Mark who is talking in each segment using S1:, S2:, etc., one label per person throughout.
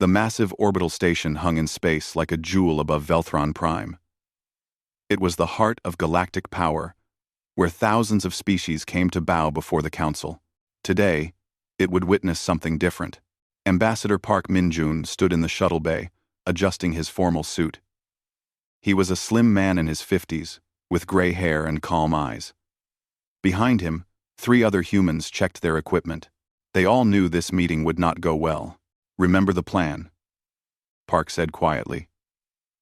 S1: The massive orbital station hung in space like a jewel above Velthron Prime. It was the heart of galactic power, where thousands of species came to bow before the Council. Today, it would witness something different. Ambassador Park Min-jun stood in the shuttle bay, adjusting his formal suit. He was a slim man in his 50s, with gray hair and calm eyes. Behind him, 3 other humans checked their equipment. They all knew this meeting would not go well. "Remember the plan," Park said quietly.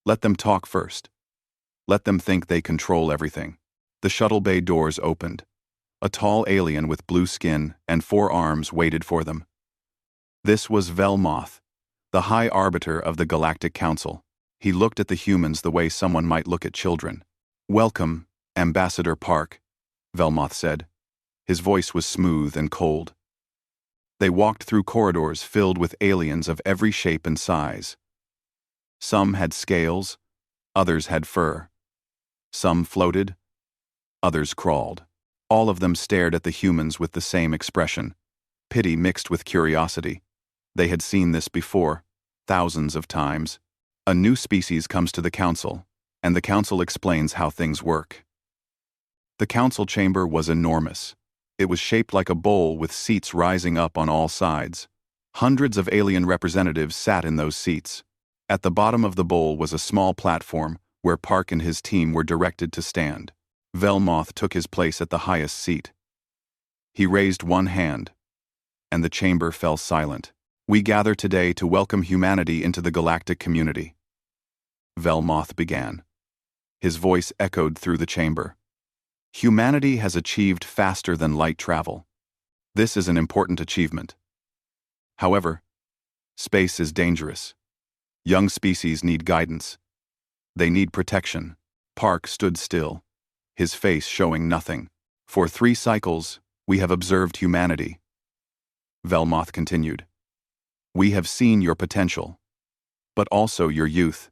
S1: "Let them talk first. Let them think they control everything." The shuttle bay doors opened. A tall alien with blue skin and 4 arms waited for them. This was Velmoth, the High Arbiter of the Galactic Council. He looked at the humans the way someone might look at children. "Welcome, Ambassador Park," Velmoth said. His voice was smooth and cold. They walked through corridors filled with aliens of every shape and size. Some had scales, others had fur. Some floated, others crawled. All of them stared at the humans with the same expression, pity mixed with curiosity. They had seen this before, thousands of times. A new species comes to the Council, and the Council explains how things work. The Council chamber was enormous. It was shaped like a bowl with seats rising up on all sides. Hundreds of alien representatives sat in those seats. At the bottom of the bowl was a small platform where Park and his team were directed to stand. Velmoth took his place at the highest seat. He raised one hand, and the chamber fell silent. "We gather today to welcome humanity into the galactic community," Velmoth began. His voice echoed through the chamber. "Humanity has achieved faster than light travel. This is an important achievement. However, space is dangerous. Young species need guidance. They need protection." Park stood still, his face showing nothing. "For 3 cycles, we have observed humanity," Velmoth continued. "We have seen your potential, but also your youth,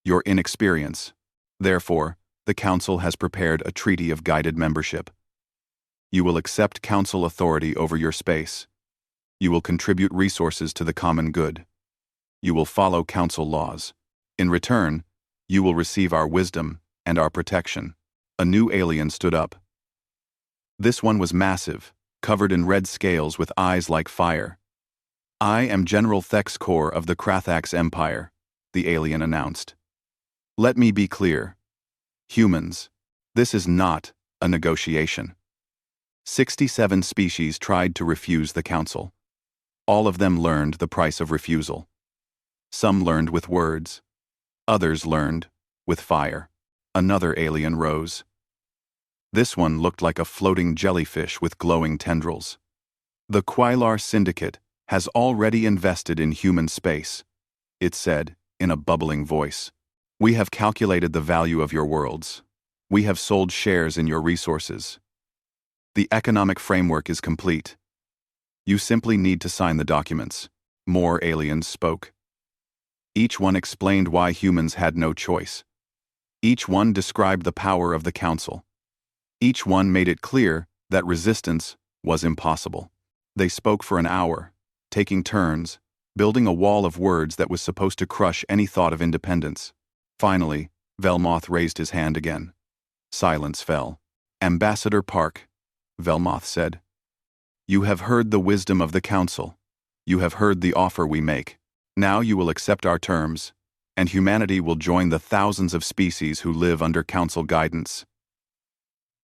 S1: your inexperience. Therefore, the Council has prepared a treaty of guided membership. You will accept Council authority over your space. You will contribute resources to the common good. You will follow Council laws. In return, you will receive our wisdom and our protection." A new alien stood up. This one was massive, covered in red scales with eyes like fire. "I am General Thex Kor of the Krathax Empire," the alien announced. "Let me be clear. Humans, this is not a negotiation." 67 species tried to refuse the Council. All of them learned the price of refusal. Some learned with words. Others learned with fire. Another alien rose. This one looked like a floating jellyfish with glowing tendrils. "The Quailar Syndicate has already invested in human space," it said in a bubbling voice. "We have calculated the value of your worlds. We have sold shares in your resources. The economic framework is complete. You simply need to sign the documents." More aliens spoke. Each one explained why humans had no choice. Each one described the power of the Council. Each one made it clear that resistance was impossible. They spoke for an hour, taking turns, building a wall of words that was supposed to crush any thought of independence. Finally, Velmoth raised his hand again. Silence fell. "Ambassador Park," Velmoth said, "you have heard the wisdom of the Council. You have heard the offer we make. Now you will accept our terms, and humanity will join the thousands of species who live under Council guidance.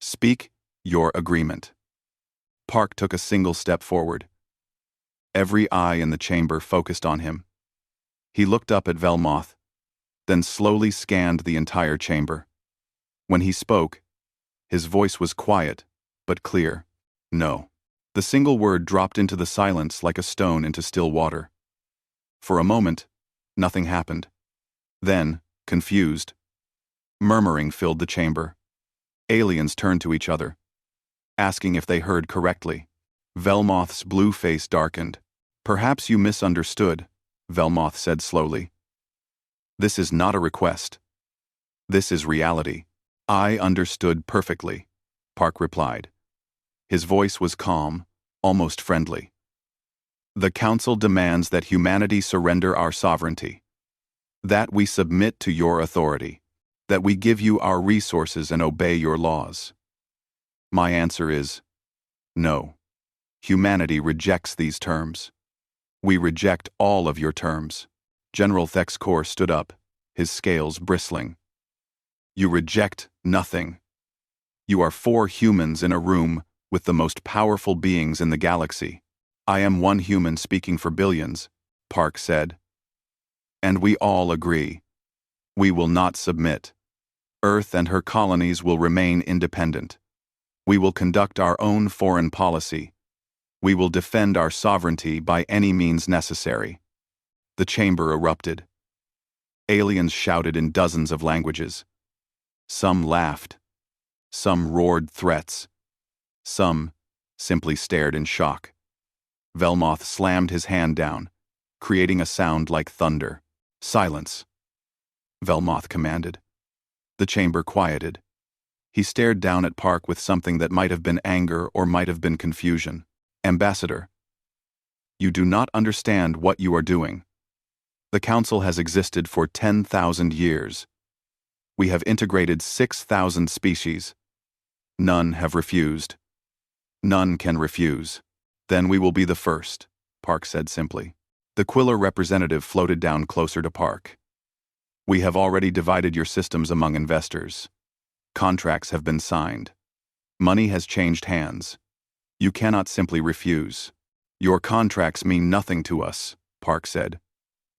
S1: Speak your agreement." Park took a single step forward. Every eye in the chamber focused on him. He looked up at Velmoth, then slowly scanned the entire chamber. When he spoke, his voice was quiet, but clear. "No." The single word dropped into the silence like a stone into still water. For a moment, nothing happened. Then, confused, murmuring filled the chamber. Aliens turned to each other, asking if they heard correctly. Velmoth's blue face darkened. "Perhaps you misunderstood," Velmoth said slowly. "This is not a request. This is reality." "I understood perfectly," Park replied. His voice was calm, almost friendly. The Council demands that humanity surrender our sovereignty, that we submit to your authority, that we give you our resources and obey your laws. My answer is no. Humanity rejects these terms. We reject all of your terms. General Thexcor stood up, his scales bristling. You reject nothing. You are 4 humans in a room with the most powerful beings in the galaxy. I am one human speaking for billions, Park said. And we all agree. We will not submit. Earth and her colonies will remain independent. We will conduct our own foreign policy. We will defend our sovereignty by any means necessary. The chamber erupted. Aliens shouted in dozens of languages. Some laughed. Some roared threats. Some simply stared in shock. Velmoth slammed his hand down, creating a sound like thunder. Silence, Velmoth commanded. The chamber quieted. He stared down at Park with something that might have been anger or might have been confusion. Ambassador, you do not understand what you are doing. The Council has existed for 10,000 years. We have integrated 6,000 species. None have refused. None can refuse. Then we will be the first, Park said simply. The Quiller representative floated down closer to Park. We have already divided your systems among investors. Contracts have been signed. Money has changed hands. You cannot simply refuse. Your contracts mean nothing to us, Park said.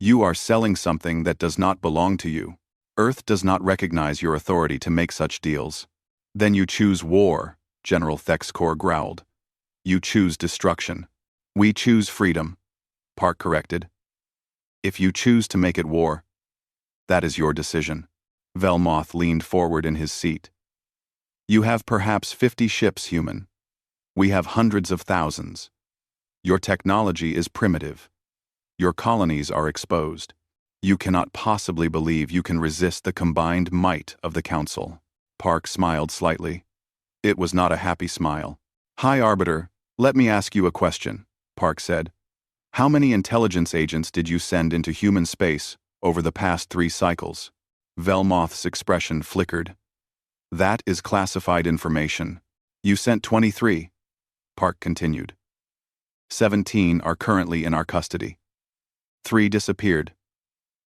S1: You are selling something that does not belong to you. Earth does not recognize your authority to make such deals. Then you choose war, General Thexcor growled. You choose destruction. We choose freedom, Park corrected. If you choose to make it war, that is your decision. Velmoth leaned forward in his seat. You have perhaps 50 ships, human. We have hundreds of thousands. Your technology is primitive. Your colonies are exposed. You cannot possibly believe you can resist the combined might of the Council. Park smiled slightly. It was not a happy smile. High Arbiter, let me ask you a question, Park said. How many intelligence agents did you send into human space over the past 3 cycles? Velmoth's expression flickered. That is classified information. You sent 23, Park continued. 17 are currently in our custody. 3 disappeared,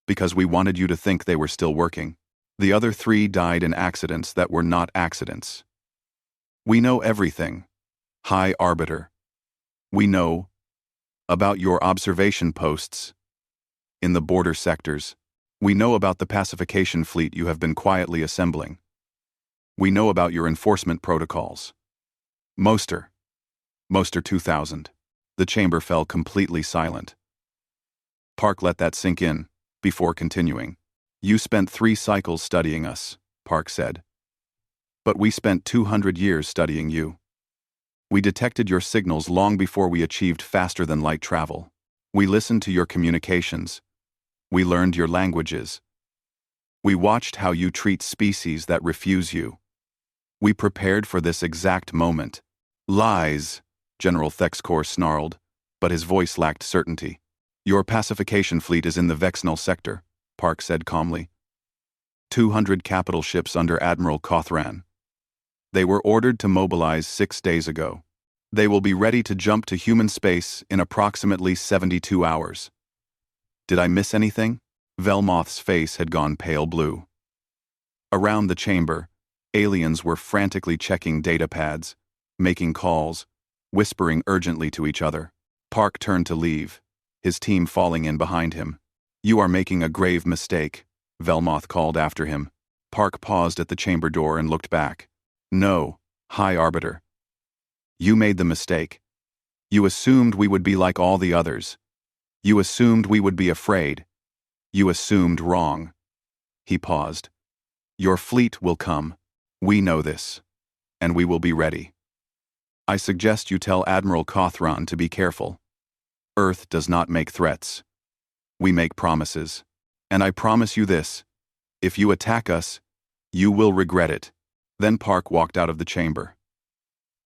S1: because we wanted you to think they were still working. The other 3 died in accidents that were not accidents. We know everything, High Arbiter. We know about your observation posts in the border sectors. We know about the pacification fleet you have been quietly assembling. We know about your enforcement protocols. Moster 2000. The chamber fell completely silent. Park let that sink in, before continuing. You spent 3 cycles studying us, Park said. But we spent 200 years studying you. We detected your signals long before we achieved faster-than-light travel. We listened to your communications. We learned your languages. We watched how you treat species that refuse you. We prepared for this exact moment. Lies, General Thexcor snarled, but his voice lacked certainty. Your pacification fleet is in the Vexnal sector, Park said calmly. 200 capital ships under Admiral Kothran. They were ordered to mobilize 6 days ago. They will be ready to jump to human space in approximately 72 hours. Did I miss anything? Velmoth's face had gone pale blue. Around the chamber, aliens were frantically checking data pads, making calls, whispering urgently to each other. Park turned to leave, his team falling in behind him. You are making a grave mistake, Velmoth called after him. Park paused at the chamber door and looked back. No, High Arbiter. You made the mistake. You assumed we would be like all the others. You assumed we would be afraid. You assumed wrong. He paused. Your fleet will come. We know this. And we will be ready. I suggest you tell Admiral Kothran to be careful. Earth does not make threats. We make promises. And I promise you this. If you attack us, you will regret it. Then Park walked out of the chamber.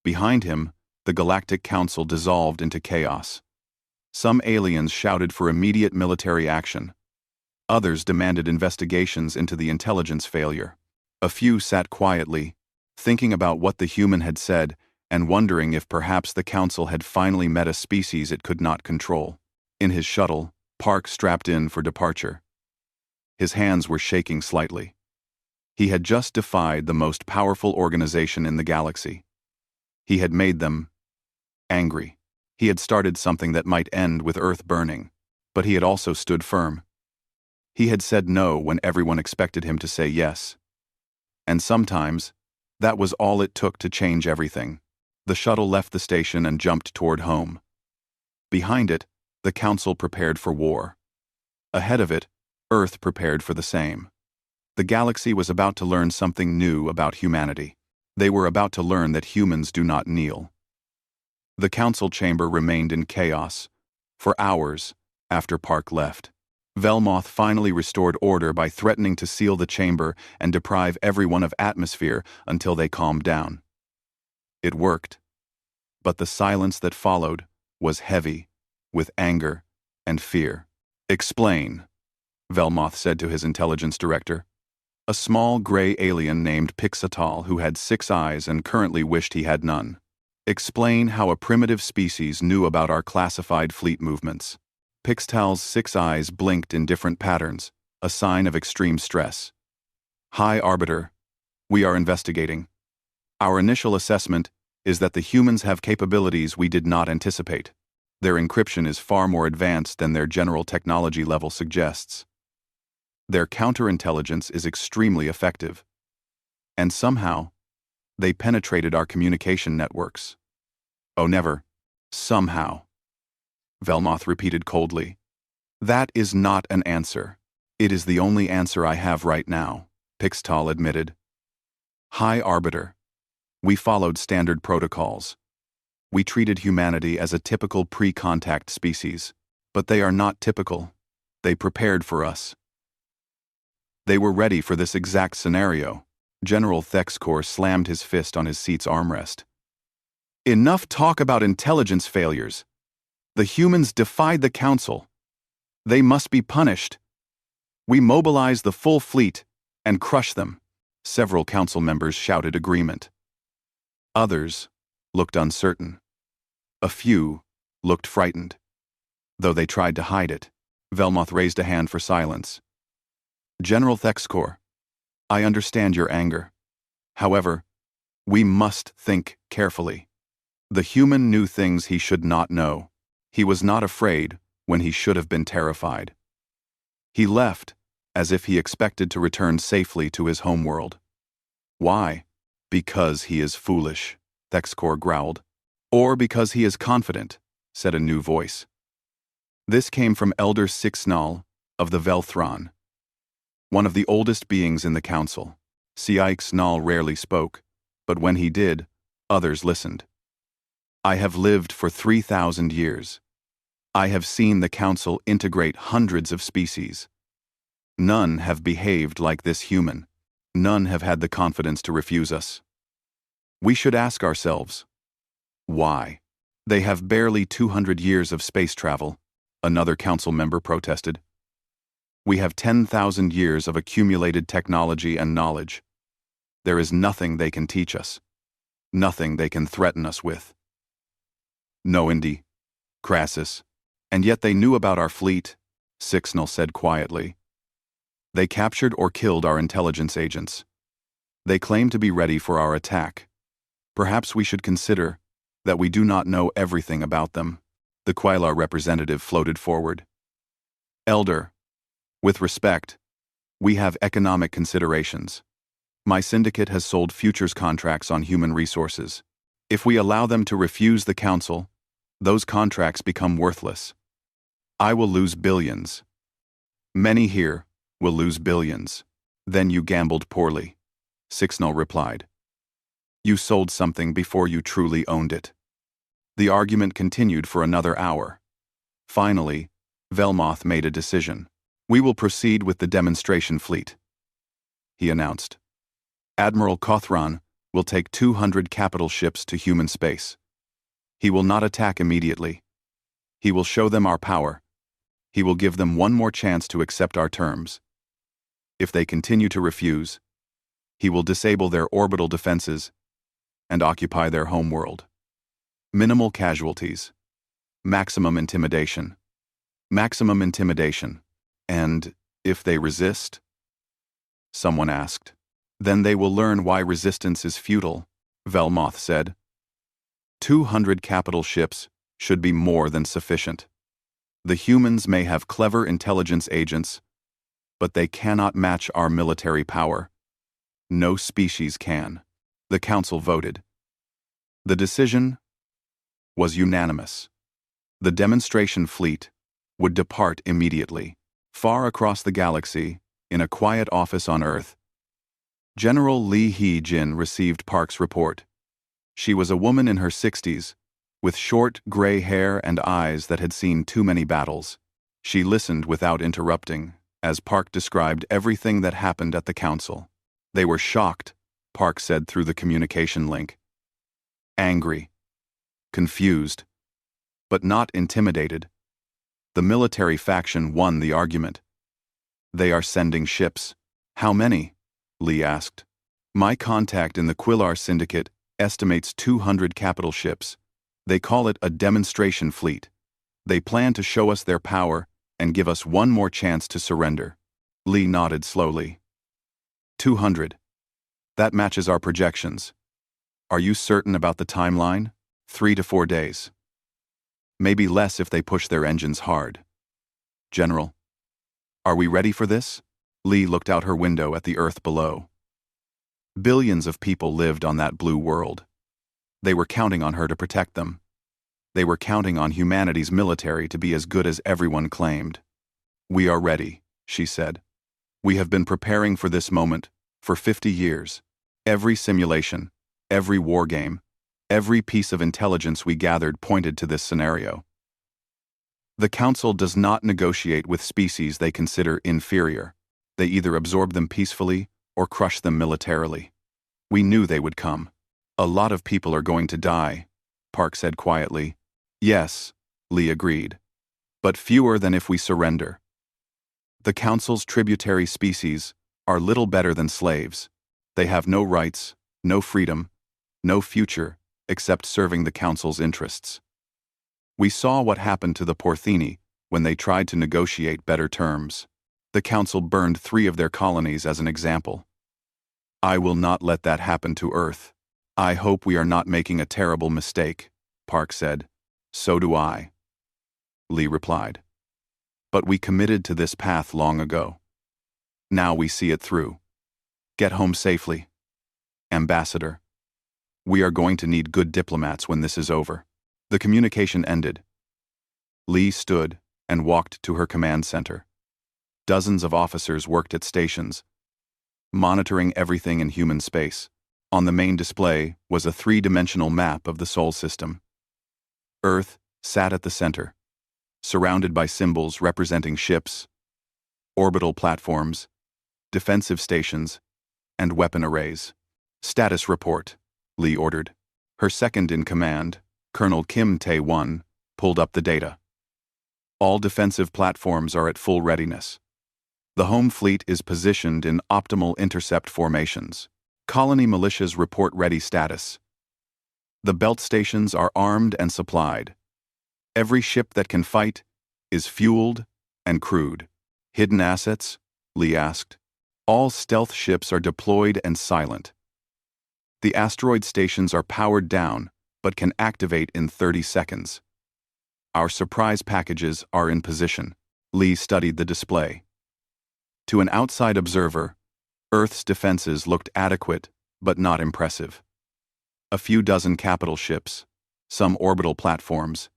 S1: Behind him, the Galactic Council dissolved into chaos. Some aliens shouted for immediate military action. Others demanded investigations into the intelligence failure. A few sat quietly, thinking about what the human had said and wondering if perhaps the council had finally met a species it could not control. In his shuttle, Park strapped in for departure. His hands were shaking slightly. He had just defied the most powerful organization in the galaxy. He had made them angry. He had started something that might end with Earth burning, but he had also stood firm. He had said no when everyone expected him to say yes. And sometimes, that was all it took to change everything. The shuttle left the station and jumped toward home. Behind it, the council prepared for war. Ahead of it, Earth prepared for the same. The galaxy was about to learn something new about humanity. They were about to learn that humans do not kneel. The council chamber remained in chaos for hours after Park left. Velmoth finally restored order by threatening to seal the chamber and deprive everyone of atmosphere until they calmed down. It worked. But the silence that followed was heavy with anger and fear. "Explain," Velmoth said to his intelligence director, a small gray alien named Pixatal who had 6 eyes and currently wished he had none. "Explain how a primitive species knew about our classified fleet movements." Pixatal's 6 eyes blinked in different patterns, a sign of extreme stress. "High Arbiter, we are investigating. Our initial assessment is that the humans have capabilities we did not anticipate. Their encryption is far more advanced than their general technology level suggests. Their counterintelligence is extremely effective. And somehow, they penetrated our communication networks." "Oh, never. Somehow," Velmoth repeated coldly. "That is not an answer. It is the only answer I have right now," Pixtal admitted. "High Arbiter, we followed standard protocols. We treated humanity as a typical pre-contact species, but they are not typical. They prepared for us. They were ready for this exact scenario." General Thexcor slammed his fist on his seat's armrest. "Enough talk about intelligence failures. The humans defied the council. They must be punished. We mobilize the full fleet and crush them." Several council members shouted agreement. Others looked uncertain. A few looked frightened, though they tried to hide it. Velmoth raised a hand for silence. "General Thexcor, I understand your anger. However, we must think carefully. The human knew things he should not know. He was not afraid when he should have been terrified. He left as if he expected to return safely to his homeworld. Why? Because he is foolish," Thexcor growled. "Or because he is confident," said a new voice. This came from Elder Sixnal of the Velthron, one of the oldest beings in the council. Sixnal rarely spoke, but when he did, others listened. "I have lived for 3,000 years. I have seen the council integrate hundreds of species. None have behaved like this human. None have had the confidence to refuse us. We should ask ourselves, why?" "They have barely 200 years of space travel," another council member protested. "We have 10,000 years of accumulated technology and knowledge. There is nothing they can teach us. Nothing they can threaten us with." "No, Indy, Crassus, and yet they knew about our fleet," Sixnal said quietly. "They captured or killed our intelligence agents. They claim to be ready for our attack. Perhaps we should consider that we do not know everything about them." The Quailar representative floated forward. "Elder, with respect, we have economic considerations. My syndicate has sold futures contracts on human resources. If we allow them to refuse the council, those contracts become worthless. I will lose billions. Many here will lose billions." "Then you gambled poorly," Sixnal replied. "You sold something before you truly owned it." The argument continued for another hour. Finally, Velmoth made a decision. "We will proceed with the demonstration fleet," he announced. "Admiral Kothran will take 200 capital ships to human space. He will not attack immediately. He will show them our power. He will give them one more chance to accept our terms. If they continue to refuse, he will disable their orbital defenses and occupy their homeworld. Minimal casualties. Maximum intimidation. Maximum intimidation. And if they resist? Someone asked. Then they will learn why resistance is futile, Velmoth said. 200 capital ships should be more than sufficient. The humans may have clever intelligence agents, but they cannot match our military power. No species can. The Council voted. The decision was unanimous. The demonstration fleet would depart immediately, far across the galaxy, in a quiet office on Earth. General Li He-jin received Park's report. She was a woman in her 60s, with short, gray hair and eyes that had seen too many battles. She listened without interrupting, as Park described everything that happened at the Council. They were shocked, Park said through the communication link. Angry. Confused. But not intimidated. The military faction won the argument. They are sending ships. How many? Lee asked. My contact in the Quillar Syndicate estimates 200 capital ships. They call it a demonstration fleet. They plan to show us their power and give us one more chance to surrender. Lee nodded slowly. 200. That matches our projections. Are you certain about the timeline? 3 to 4 days. Maybe less if they push their engines hard. General, are we ready for this? Lee looked out her window at the Earth below. Billions of people lived on that blue world. They were counting on her to protect them. They were counting on humanity's military to be as good as everyone claimed. We are ready, she said. We have been preparing for this moment for 50 years. Every simulation, every war game, every piece of intelligence we gathered pointed to this scenario. The Council does not negotiate with species they consider inferior. They either absorb them peacefully or crush them militarily. We knew they would come. A lot of people are going to die, Park said quietly. Yes, Lee agreed. But fewer than if we surrender. The Council's tributary species are little better than slaves. They have no rights, no freedom, no future, except serving the Council's interests. We saw what happened to the Porthini when they tried to negotiate better terms. The Council burned 3 of their colonies as an example. I will not let that happen to Earth. I hope we are not making a terrible mistake, Park said. So do I, Lee replied. But we committed to this path long ago. Now we see it through. Get home safely. Ambassador. We are going to need good diplomats when this is over. The communication ended. Lee stood and walked to her command center. Dozens of officers worked at stations, monitoring everything in human space. On the main display was a 3-dimensional map of the Sol system. Earth sat at the center, surrounded by symbols representing ships, orbital platforms, defensive stations, and weapon arrays. Status report, Lee ordered. Her second-in-command, Colonel Kim Tae-won, pulled up the data. All defensive platforms are at full readiness. The home fleet is positioned in optimal intercept formations. Colony militias report ready status. The belt stations are armed and supplied. Every ship that can fight is fueled and crewed. Hidden assets? Lee asked. All stealth ships are deployed and silent. The asteroid stations are powered down, but can activate in 30 seconds. Our surprise packages are in position. Lee studied the display. To an outside observer, Earth's defenses looked adequate, but not impressive. A few dozen capital ships, some orbital platforms,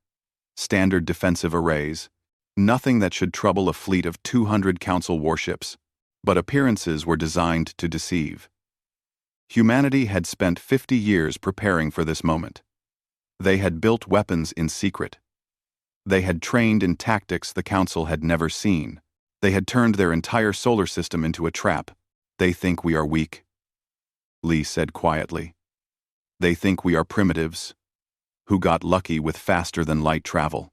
S1: standard defensive arrays, nothing that should trouble a fleet of 200 Council warships, but appearances were designed to deceive. Humanity had spent 50 years preparing for this moment. They had built weapons in secret. They had trained in tactics the Council had never seen. They had turned their entire solar system into a trap. They think we are weak, Lee said quietly. They think we are primitives, who got lucky with faster-than-light travel.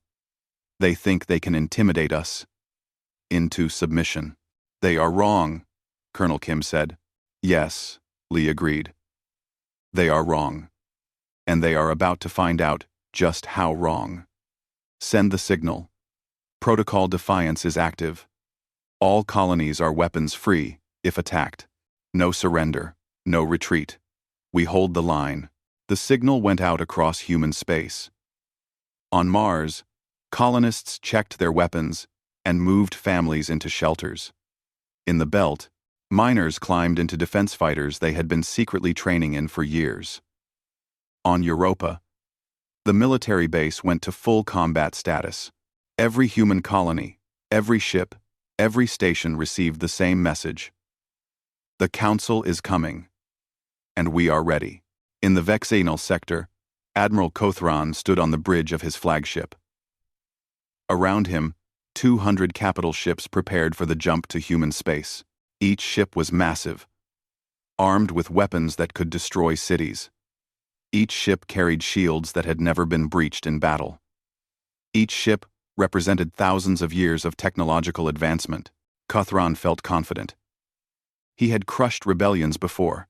S1: They think they can intimidate us into submission. They are wrong, Colonel Kim said. Yes, Lee agreed. They are wrong. And they are about to find out just how wrong. Send the signal. Protocol Defiance is active. All colonies are weapons-free, if attacked. No surrender, no retreat. We hold the line. The signal went out across human space. On Mars, colonists checked their weapons and moved families into shelters. In the belt, miners climbed into defense fighters they had been secretly training in for years. On Europa, the military base went to full combat status. Every human colony, every ship, every station received the same message. The Council is coming. And we are ready. In the Vexenal sector, Admiral Kothran stood on the bridge of his flagship. Around him, 200 capital ships prepared for the jump to human space. Each ship was massive, armed with weapons that could destroy cities. Each ship carried shields that had never been breached in battle. Each ship represented thousands of years of technological advancement. Kothran felt confident. He had crushed rebellions before.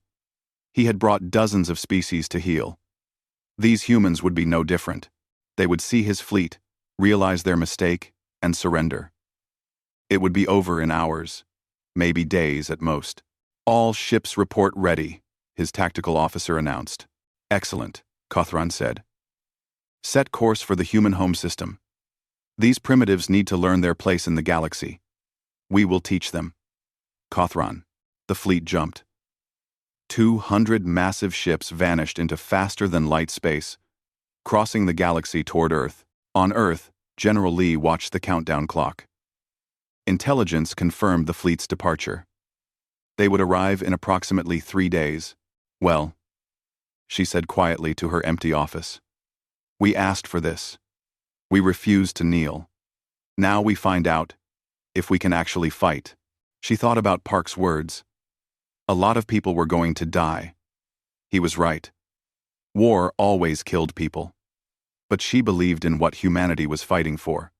S1: He had brought dozens of species to heel. These humans would be no different. They would see his fleet, realize their mistake, and surrender. It would be over in hours, maybe days at most. All ships report ready, his tactical officer announced. Excellent, Kothran said. Set course for the human home system. These primitives need to learn their place in the galaxy. We will teach them. Kothran. The fleet jumped. 200 massive ships vanished into faster-than-light space, crossing the galaxy toward Earth. On Earth, General Lee watched the countdown clock. Intelligence confirmed the fleet's departure. They would arrive in approximately 3 days. Well, she said quietly to her empty office. We asked for this. We refused to kneel. Now we find out if we can actually fight. She thought about Park's words. A lot of people were going to die. He was right. War always killed people. But she believed in what humanity was fighting for.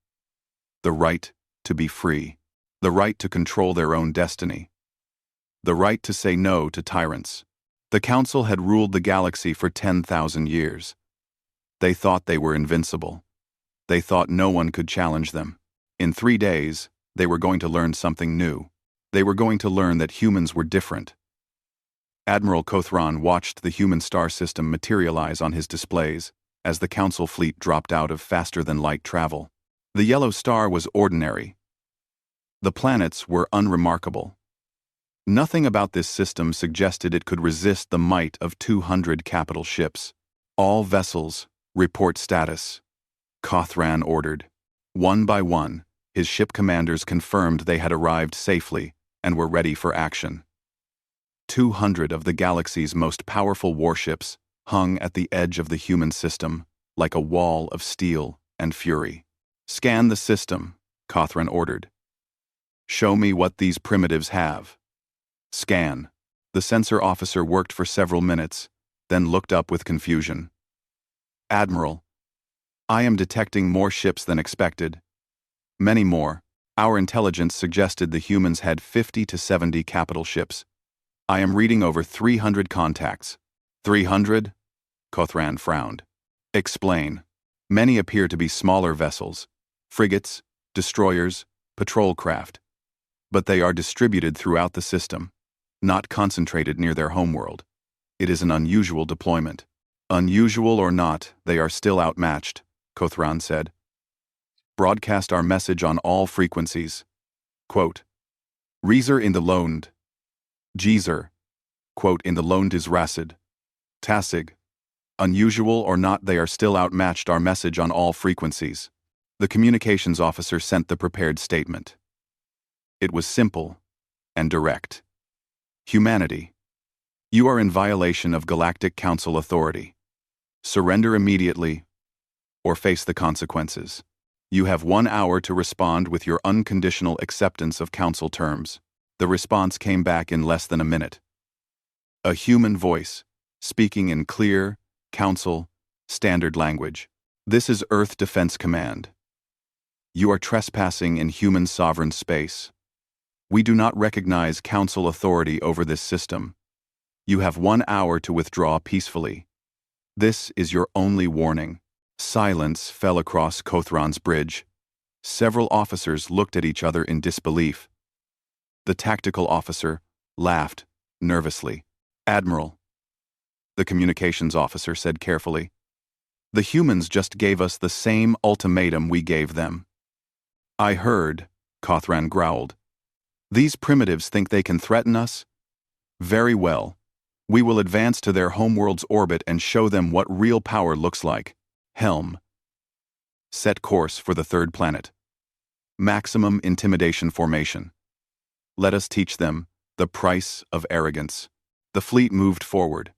S1: The right to be free. The right to control their own destiny. The right to say no to tyrants. The Council had ruled the galaxy for 10,000 years. They thought they were invincible. They thought no one could challenge them. In 3 days, they were going to learn something new. They were going to learn that humans were different. Admiral Kothran watched the human star system materialize on his displays as the Council fleet dropped out of faster-than-light travel. The yellow star was ordinary. The planets were unremarkable. Nothing about this system suggested it could resist the might of 200 capital ships. All vessels, report status. Kothran ordered. One by one, his ship commanders confirmed they had arrived safely and were ready for action. 200 of the galaxy's most powerful warships hung at the edge of the human system, like a wall of steel and fury. Scan the system, Kothran ordered. Show me what these primitives have. Scan. The sensor officer worked for several minutes, then looked up with confusion. Admiral, I am detecting more ships than expected. Many more. Our intelligence suggested the humans had 50 to 70 capital ships. I am reading over 300 contacts. 300? Kothran frowned. Explain. Many appear to be smaller vessels, frigates, destroyers, patrol craft. But they are distributed throughout the system, not concentrated near their homeworld. It is an unusual deployment. Unusual or not, they are still outmatched, Kothran said. Broadcast our message on all frequencies. Quote, Reeser in the Lond. Jeezer. Quote, in the Lond is Racid. Tassig. Unusual or not, they are still outmatched our message on all frequencies. The communications officer sent the prepared statement. It was simple and direct. Humanity. You are in violation of Galactic Council authority. Surrender immediately or face the consequences. You have 1 hour to respond with your unconditional acceptance of Council terms. The response came back in less than a minute. A human voice, speaking in clear, Council, standard language. This is Earth Defense Command. You are trespassing in human sovereign space. We do not recognize council authority over this system. You have 1 hour to withdraw peacefully. This is your only warning." Silence fell across Kothron's bridge. Several officers looked at each other in disbelief. The tactical officer laughed nervously. "Admiral," the communications officer said carefully, "the humans just gave us the same ultimatum we gave them." "I heard," Kothran growled. "These primitives think they can threaten us? Very well. We will advance to their homeworld's orbit and show them what real power looks like. Helm. Set course for the third planet. Maximum intimidation formation. Let us teach them the price of arrogance." The fleet moved forward.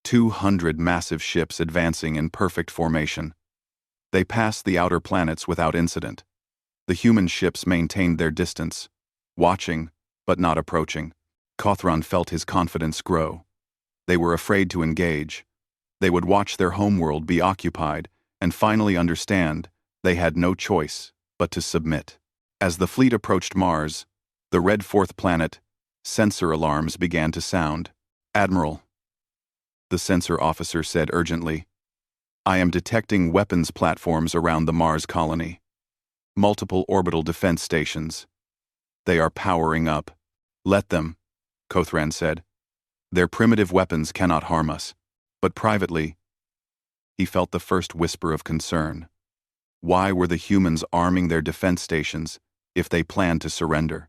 S1: 200 massive ships advancing in perfect formation. They passed the outer planets without incident. The human ships maintained their distance, watching, but not approaching. Kothron felt his confidence grow. They were afraid to engage. They would watch their homeworld be occupied and finally understand they had no choice but to submit. As the fleet approached Mars, the red fourth planet, sensor alarms began to sound. "Admiral," the sensor officer said urgently, "I am detecting weapons platforms around the Mars colony. Multiple orbital defense stations. They are powering up." "Let them," Kothran said. "Their primitive weapons cannot harm us." But privately, he felt the first whisper of concern. Why were the humans arming their defense stations if they planned to surrender?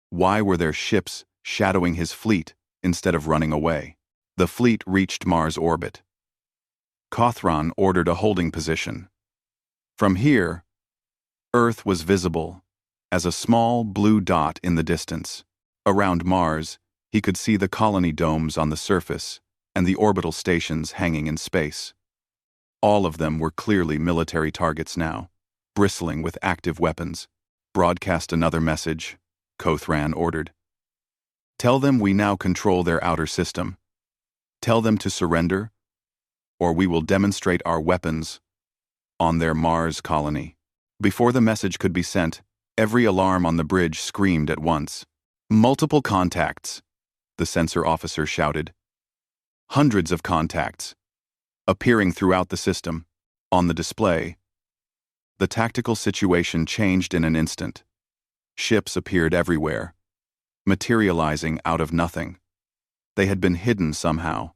S1: Why were their ships shadowing his fleet instead of running away? The fleet reached Mars orbit. Kothran ordered a holding position. From here, Earth was visible as a small blue dot in the distance. Around Mars, he could see the colony domes on the surface and the orbital stations hanging in space. All of them were clearly military targets now, bristling with active weapons. "Broadcast another message," Kothran ordered. "Tell them we now control their outer system. Tell them to surrender, or we will demonstrate our weapons on their Mars colony." Before the message could be sent, every alarm on the bridge screamed at once. "Multiple contacts," the sensor officer shouted. "Hundreds of contacts, appearing throughout the system." On the display, the tactical situation changed in an instant. Ships appeared everywhere, materializing out of nothing. They had been hidden somehow,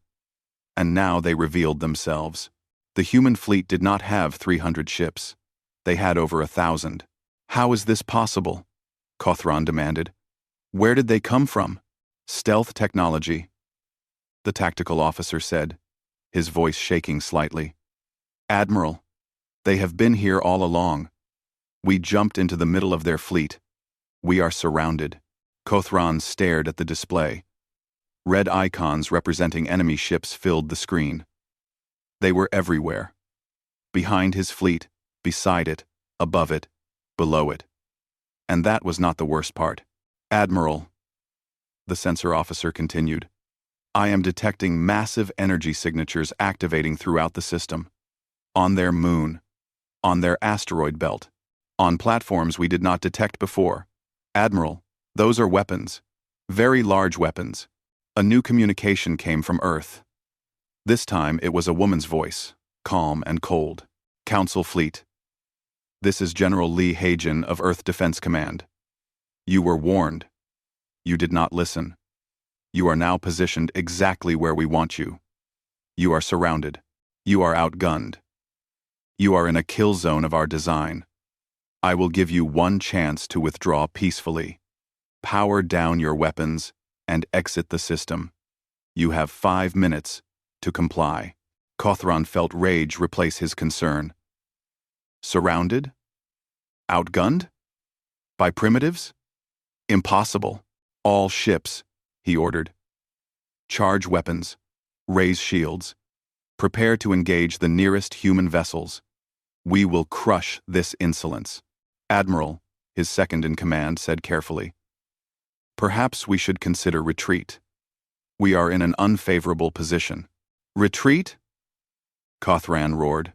S1: and now they revealed themselves. The human fleet did not have 300 ships. They had over 1,000. "How is this possible?" Kothran demanded. "Where did they come from?" "Stealth technology," the tactical officer said, his voice shaking slightly. "Admiral, they have been here all along. We jumped into the middle of their fleet. We are surrounded." Kothran stared at the display. Red icons representing enemy ships filled the screen. They were everywhere. Behind his fleet, beside it, above it, below it. And that was not the worst part. "Admiral," the sensor officer continued, "I am detecting massive energy signatures activating throughout the system. On their moon, on their asteroid belt, on platforms we did not detect before. Admiral, those are weapons. Very large weapons." A new communication came from Earth. This time it was a woman's voice, calm and cold. "Council Fleet. This is General Lee Hagen of Earth Defense Command. You were warned. You did not listen. You are now positioned exactly where we want you. You are surrounded. You are outgunned. You are in a kill zone of our design. I will give you one chance to withdraw peacefully. Power down your weapons and exit the system. You have 5 minutes to comply." Kothran felt rage replace his concern. Surrounded? Outgunned? By primitives? Impossible. "All ships," he ordered. "Charge weapons. Raise shields. Prepare to engage the nearest human vessels. We will crush this insolence." "Admiral," his second-in-command said carefully, "perhaps we should consider retreat. We are in an unfavorable position." "Retreat?" Kothran roared.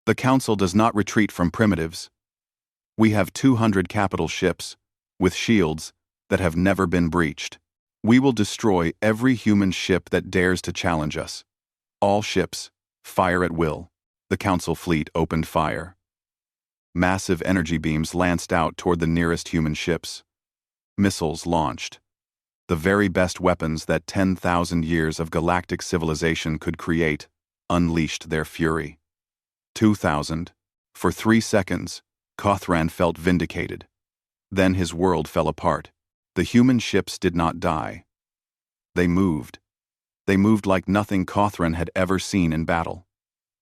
S1: "The Council does not retreat from primitives. We have 200 capital ships, with shields that have never been breached. We will destroy every human ship that dares to challenge us. All ships, fire at will. The Council fleet opened fire. Massive energy beams lanced out toward the nearest human ships. Missiles launched. The very best weapons that 10,000 years of galactic civilization could create unleashed their fury. 2,000. For 3 seconds, Kothran felt vindicated. Then his world fell apart. The human ships did not die. They moved. They moved like nothing Kothran had ever seen in battle.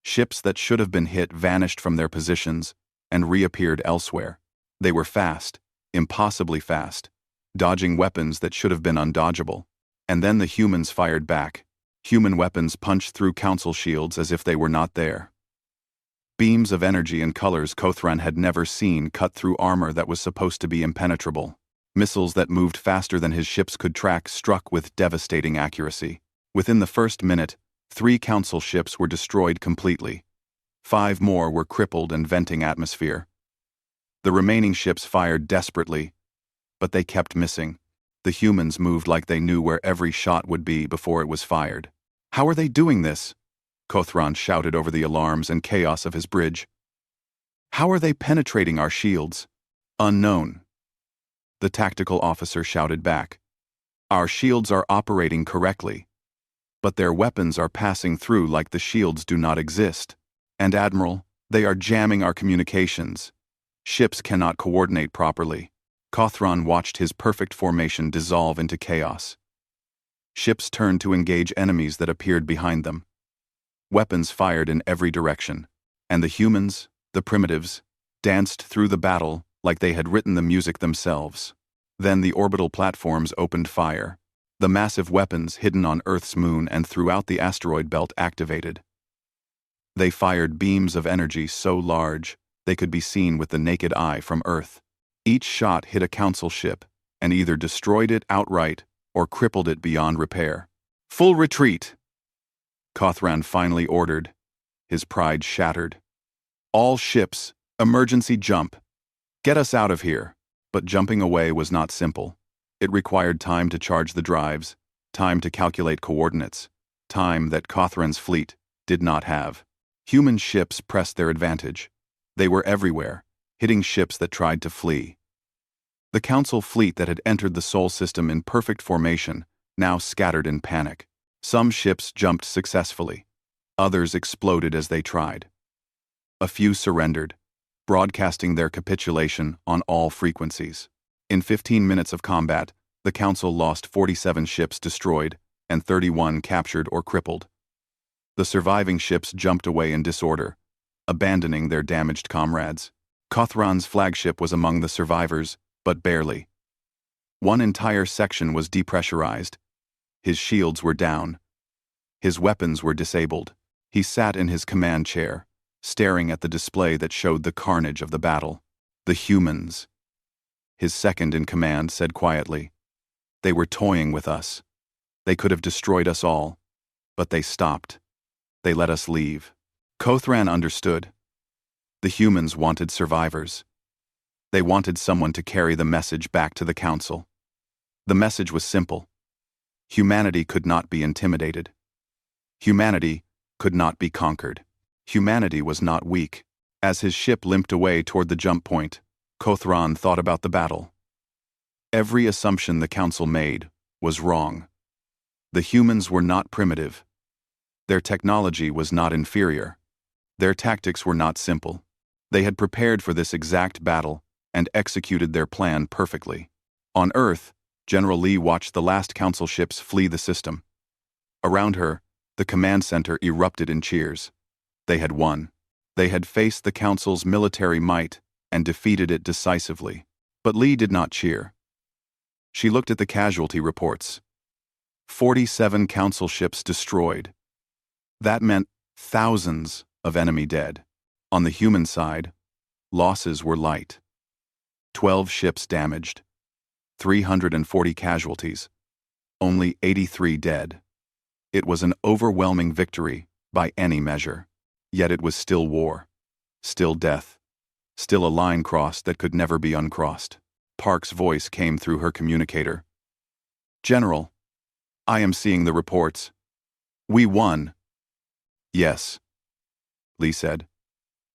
S1: Ships that should have been hit vanished from their positions and reappeared elsewhere. They were fast, impossibly fast, dodging weapons that should have been undodgeable. And then the humans fired back. Human weapons punched through Council shields as if they were not there. Beams of energy and colors Kothran had never seen cut through armor that was supposed to be impenetrable. Missiles that moved faster than his ships could track struck with devastating accuracy. Within the first minute, 3 Council ships were destroyed completely. 5 more were crippled and venting atmosphere. The remaining ships fired desperately, but they kept missing. The humans moved like they knew where every shot would be before it was fired. How are they doing this? Kothran shouted over the alarms and chaos of his bridge. How are they penetrating our shields? Unknown. The tactical officer shouted back. Our shields are operating correctly, but their weapons are passing through like the shields do not exist. And Admiral, they are jamming our communications. Ships cannot coordinate properly. Kothran watched his perfect formation dissolve into chaos. Ships turned to engage enemies that appeared behind them. Weapons fired in every direction, and the humans, the primitives, danced through the battle like they had written the music themselves. Then the orbital platforms opened fire. The massive weapons hidden on Earth's moon and throughout the asteroid belt activated. They fired beams of energy so large they could be seen with the naked eye from Earth. Each shot hit a Council ship and either destroyed it outright or crippled it beyond repair. Full retreat! Kothran finally ordered, his pride shattered. All ships, emergency jump. Get us out of here. But jumping away was not simple. It required time to charge the drives, time to calculate coordinates, time that Kothran's fleet did not have. Human ships pressed their advantage. They were everywhere, hitting ships that tried to flee. The Council fleet that had entered the Sol system in perfect formation now scattered in panic. Some ships jumped successfully. Others exploded as they tried. A few surrendered, broadcasting their capitulation on all frequencies. In 15 minutes of combat, the Council lost 47 ships destroyed and 31 captured or crippled. The surviving ships jumped away in disorder, abandoning their damaged comrades. Kothran's flagship was among the survivors, but barely. One entire section was depressurized. His shields were down. His weapons were disabled. He sat in his command chair, staring at the display that showed the carnage of the battle. The humans. His second-in-command said quietly, "They were toying with us. They could have destroyed us all, but they stopped. They let us leave." Kothran understood. The humans wanted survivors. They wanted someone to carry the message back to the Council. The message was simple. Humanity could not be intimidated. Humanity could not be conquered. Humanity was not weak. As his ship limped away toward the jump point, Kothran thought about the battle. Every assumption the Council made was wrong. The humans were not primitive. Their technology was not inferior. Their tactics were not simple. They had prepared for this exact battle and executed their plan perfectly. On Earth, General Lee watched the last Council ships flee the system. Around her, the command center erupted in cheers. They had won. They had faced the Council's military might and defeated it decisively. But Lee did not cheer. She looked at the casualty reports. 47 Council ships destroyed. That meant thousands of enemy dead. On the human side, losses were light. 12 ships damaged. 340 casualties. Only 83 dead. It was an overwhelming victory by any measure. Yet it was still war. Still death. Still a line crossed that could never be uncrossed. Park's voice came through her communicator. "General, I am seeing the reports. We won." "Yes," Lee said.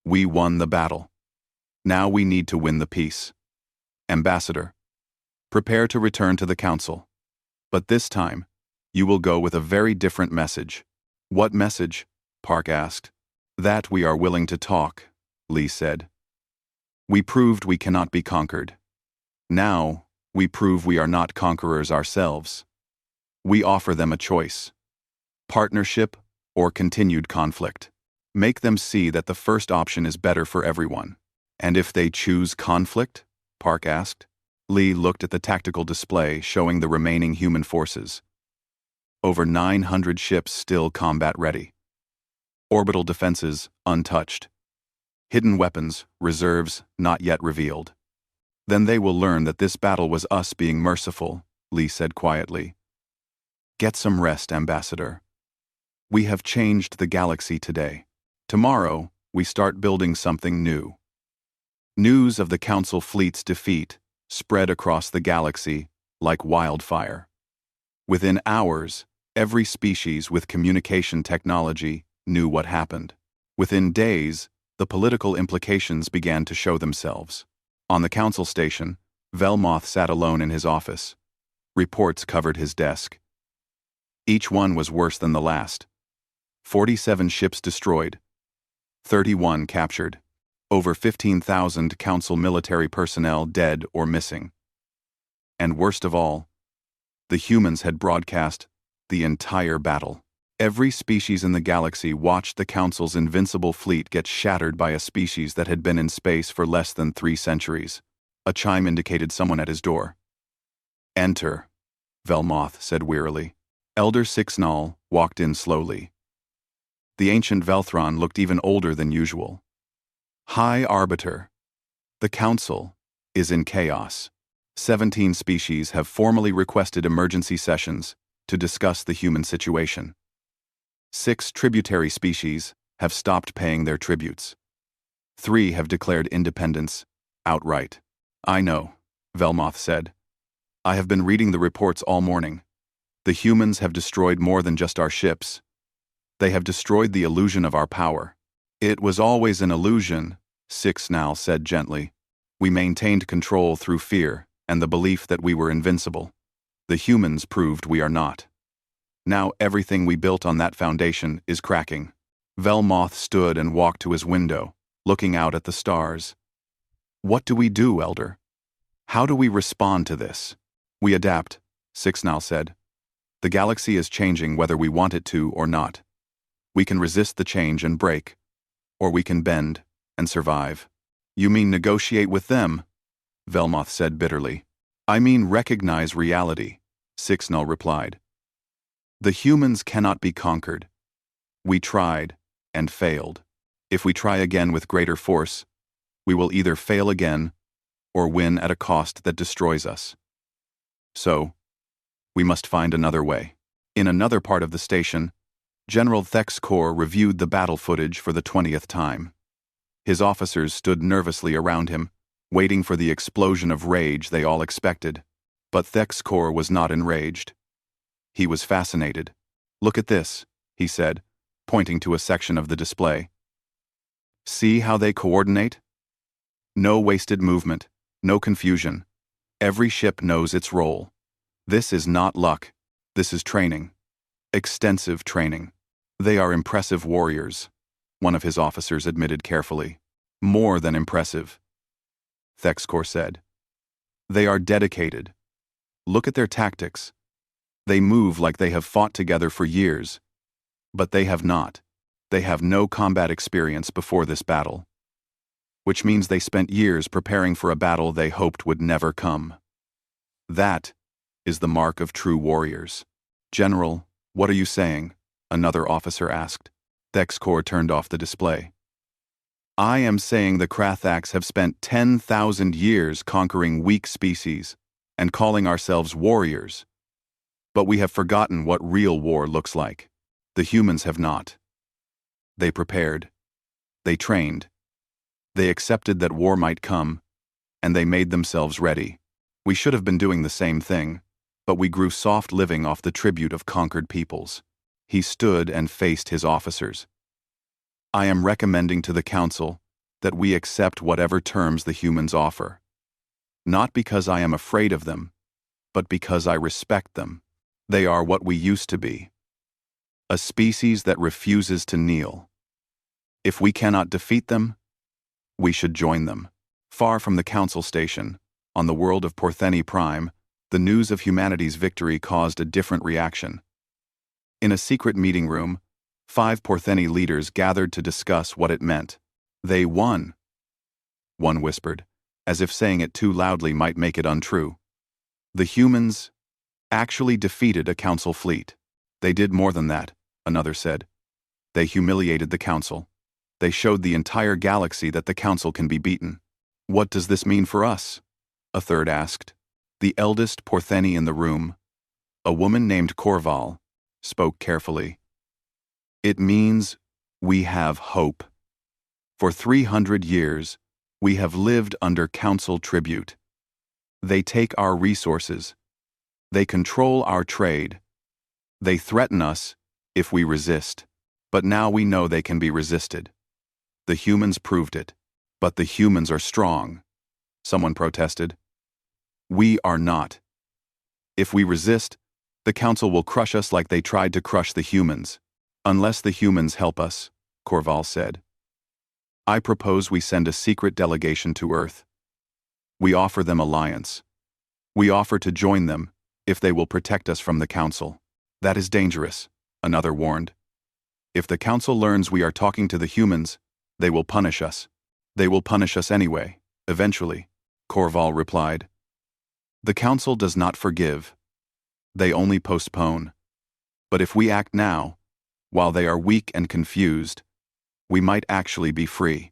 S1: "We won the battle. Now we need to win the peace. Ambassador, prepare to return to the Council. But this time, you will go with a very different message." "What message?" Park asked. "That we are willing to talk," Lee said. "We proved we cannot be conquered. Now, we prove we are not conquerors ourselves. We offer them a choice: partnership or continued conflict. Make them see that the first option is better for everyone." "And if they choose conflict?" Park asked. Lee looked at the tactical display showing the remaining human forces. Over 900 ships still combat-ready. Orbital defenses untouched. Hidden weapons, reserves not yet revealed. "Then they will learn that this battle was us being merciful," Lee said quietly. "Get some rest, Ambassador. We have changed the galaxy today. Tomorrow, we start building something new." News of the Council fleet's defeat spread across the galaxy like wildfire. Within hours, every species with communication technology knew what happened. Within days, the political implications began to show themselves. On the Council station, Velmoth sat alone in his office. Reports covered his desk. Each one was worse than the last. 47 ships destroyed. 31 captured. Over 15,000 Council military personnel dead or missing. And worst of all, the humans had broadcast the entire battle. Every species in the galaxy watched the Council's invincible fleet get shattered by a species that had been in space for less than 3 centuries. A chime indicated someone at his door. "Enter," Velmoth said wearily. Elder Sixnall walked in slowly. The ancient Velthron looked even older than usual. "High Arbiter, the Council is in chaos. 17 species have formally requested emergency sessions to discuss the human situation. 6 tributary species have stopped paying their tributes. 3 have declared independence outright." "I know," Velmoth said. "I have been reading the reports all morning. The humans have destroyed more than just our ships. They have destroyed the illusion of our power." "It was always an illusion," Sixnall said gently. "We maintained control through fear and the belief that we were invincible. The humans proved we are not. Now everything we built on that foundation is cracking." Velmoth stood and walked to his window, looking out at the stars. "What do we do, Elder? How do we respond to this?" "We adapt," Sixnall said. "The galaxy is changing whether we want it to or not. We can resist the change and break, or we can bend and survive." "You mean negotiate with them?" Velmoth said bitterly. "I mean recognize reality," Sixnall replied. "The humans cannot be conquered. We tried and failed. If we try again with greater force, we will either fail again or win at a cost that destroys us. So, we must find another way." In another part of the station, General Thexcor reviewed the battle footage for the 20th time. His officers stood nervously around him, waiting for the explosion of rage they all expected. But Thexcor was not enraged. He was fascinated. "Look at this," he said, pointing to a section of the display. "See how they coordinate? No wasted movement, no confusion. Every ship knows its role. This is not luck. This is training. Extensive training. They are impressive warriors," one of his officers admitted carefully. "More than impressive," Thexcor said. "They are dedicated. Look at their tactics. They move like they have fought together for years. But they have not. They have no combat experience before this battle. Which means they spent years preparing for a battle they hoped would never come. That is the mark of true warriors." "General, what are you saying?" another officer asked. Thexcor turned off the display. "I am saying the Krathax have spent 10,000 years conquering weak species and calling ourselves warriors. But we have forgotten what real war looks like. The humans have not. They prepared. They trained. They accepted that war might come, and they made themselves ready. We should have been doing the same thing, but we grew soft living off the tribute of conquered peoples. He stood and faced his officers. I am recommending to the council that we accept whatever terms the humans offer. Not because I am afraid of them, but because I respect them. They are what we used to be. A species that refuses to kneel. If we cannot defeat them, we should join them. Far from the council station, on the world of Portheni Prime, the news of humanity's victory caused a different reaction. In a secret meeting room, 5 Portheni leaders gathered to discuss what it meant. They won, one whispered, as if saying it too loudly might make it untrue. The humans actually defeated a council fleet. They did more than that, another said. They humiliated the council. They showed the entire galaxy that the council can be beaten. What does this mean for us? A third asked. The eldest Portheni in the room, a woman named Corval, spoke carefully. It means we have hope. For 300 years, we have lived under council tribute. They take our resources. They control our trade. They threaten us if we resist. But now we know they can be resisted. The humans proved it. But the humans are strong, someone protested. We are not. If we resist, the council will crush us like they tried to crush the humans. Unless the humans help us, Corval said. I propose we send a secret delegation to Earth. We offer them alliance. We offer to join them if they will protect us from the council. That is dangerous, another warned. If the council learns we are talking to the humans, they will punish us. They will punish us anyway, eventually, Corval replied. The council does not forgive. They only postpone. But if we act now, while they are weak and confused, we might actually be free.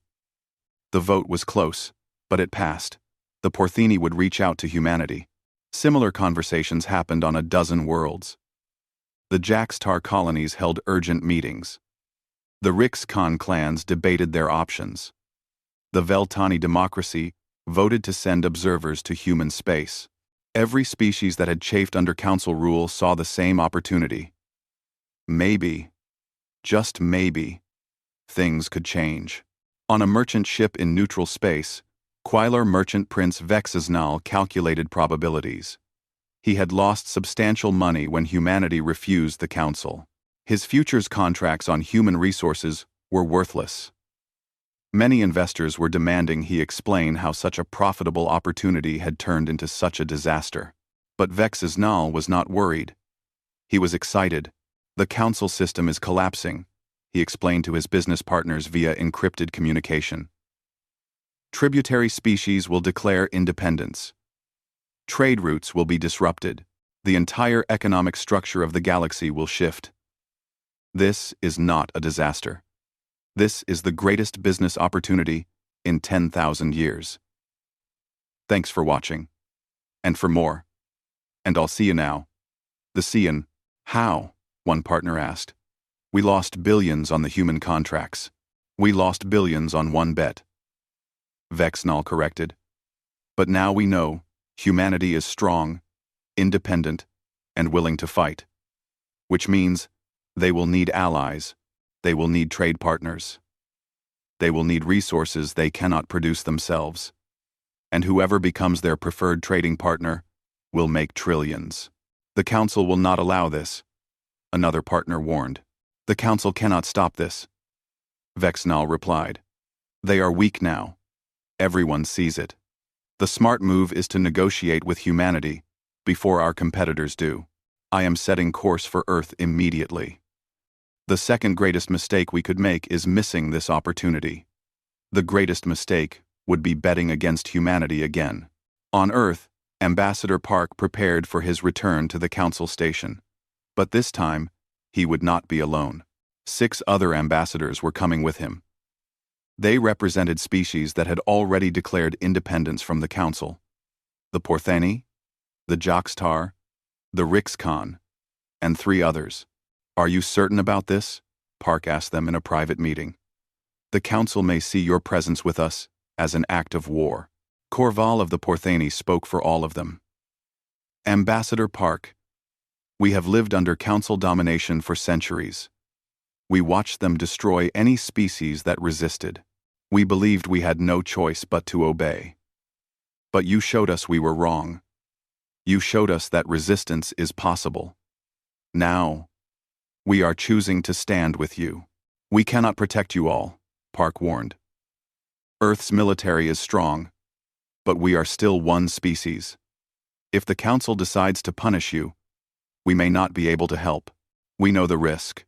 S1: The vote was close, but it passed. The Portheni would reach out to humanity. Similar conversations happened on a dozen worlds. The Jaxtar colonies held urgent meetings. The Rixcon clans debated their options. The Veltani democracy voted to send observers to human space. Every species that had chafed under council rule saw the same opportunity. Maybe, just maybe, things could change. On a merchant ship in neutral space, Quailar merchant prince Vexisnal calculated probabilities. He had lost substantial money when humanity refused the council. His futures contracts on human resources were worthless. Many investors were demanding he explain how such a profitable opportunity had turned into such a disaster. But Vexisnal was not worried. He was excited. The council system is collapsing, he explained to his business partners via encrypted communication. Tributary species will declare independence. Trade routes will be disrupted. The entire economic structure of the galaxy will shift. This is not a disaster. This is the greatest business opportunity in 10,000 years. Thanks for watching. And for more. And I'll see you now. The Cian. How? One partner asked. We lost billions on the human contracts. We lost billions on one bet. Vexnal corrected. But now we know humanity is strong, independent, and willing to fight. Which means they will need allies. They will need trade partners. They will need resources they cannot produce themselves. And whoever becomes their preferred trading partner will make trillions. The council will not allow this, another partner warned. The council cannot stop this. Vexnal replied. They are weak now. Everyone sees it. The smart move is to negotiate with humanity before our competitors do. I am setting course for Earth immediately. The second greatest mistake we could make is missing this opportunity. The greatest mistake would be betting against humanity again. On Earth, Ambassador Park prepared for his return to the council station. But this time, he would not be alone. 6 other ambassadors were coming with him. They represented species that had already declared independence from the council. The Portheni, the Jaxtar, the Rixcon, and 3 others. Are you certain about this? Park asked them in a private meeting. The council may see your presence with us as an act of war. Corval of the Porthani spoke for all of them. Ambassador Park, we have lived under council domination for centuries. We watched them destroy any species that resisted. We believed we had no choice but to obey. But you showed us we were wrong. You showed us that resistance is possible. Now, we are choosing to stand with you. We cannot protect you all, Park warned. Earth's military is strong, but we are still one species. If the Council decides to punish you, we may not be able to help. We know the risk,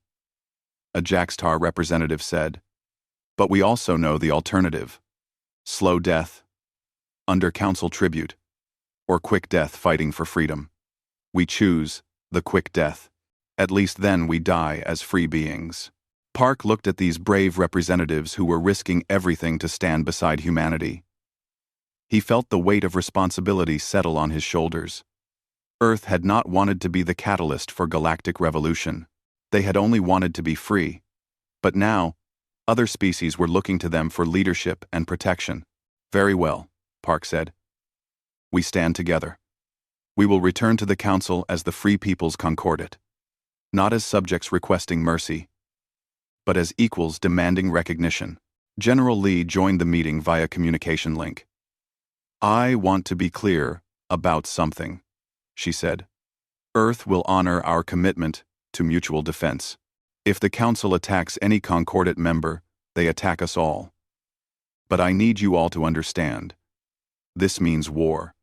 S1: a Jaxtar representative said. But we also know the alternative. Slow death, under Council tribute, or quick death fighting for freedom. We choose the quick death. At least then we die as free beings. Park looked at these brave representatives who were risking everything to stand beside humanity. He felt the weight of responsibility settle on his shoulders. Earth had not wanted to be the catalyst for galactic revolution. They had only wanted to be free. But now, other species were looking to them for leadership and protection. Very well, Park said. We stand together. We will return to the Council as the Free People's Concordat. Not as subjects requesting mercy, but as equals demanding recognition. General Lee joined the meeting via communication link. I want to be clear about something, she said. Earth will honor our commitment to mutual defense. If the Council attacks any Concordat member, they attack us all. But I need you all to understand. This means war.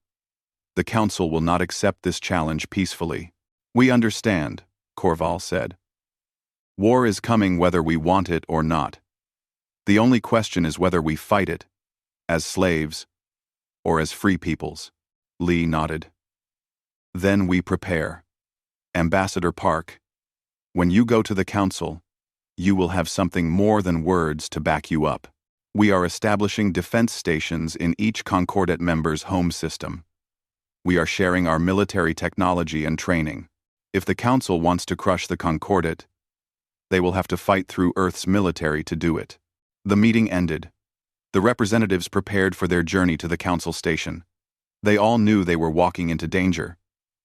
S1: The Council will not accept this challenge peacefully. We understand, Corval said. War is coming whether we want it or not. The only question is whether we fight it, as slaves, or as free peoples. Lee nodded. Then we prepare. Ambassador Park, when you go to the Council, you will have something more than words to back you up. We are establishing defense stations in each Concordat member's home system. We are sharing our military technology and training. If the Council wants to crush the Concordat, they will have to fight through Earth's military to do it. The meeting ended. The representatives prepared for their journey to the Council station. They all knew they were walking into danger.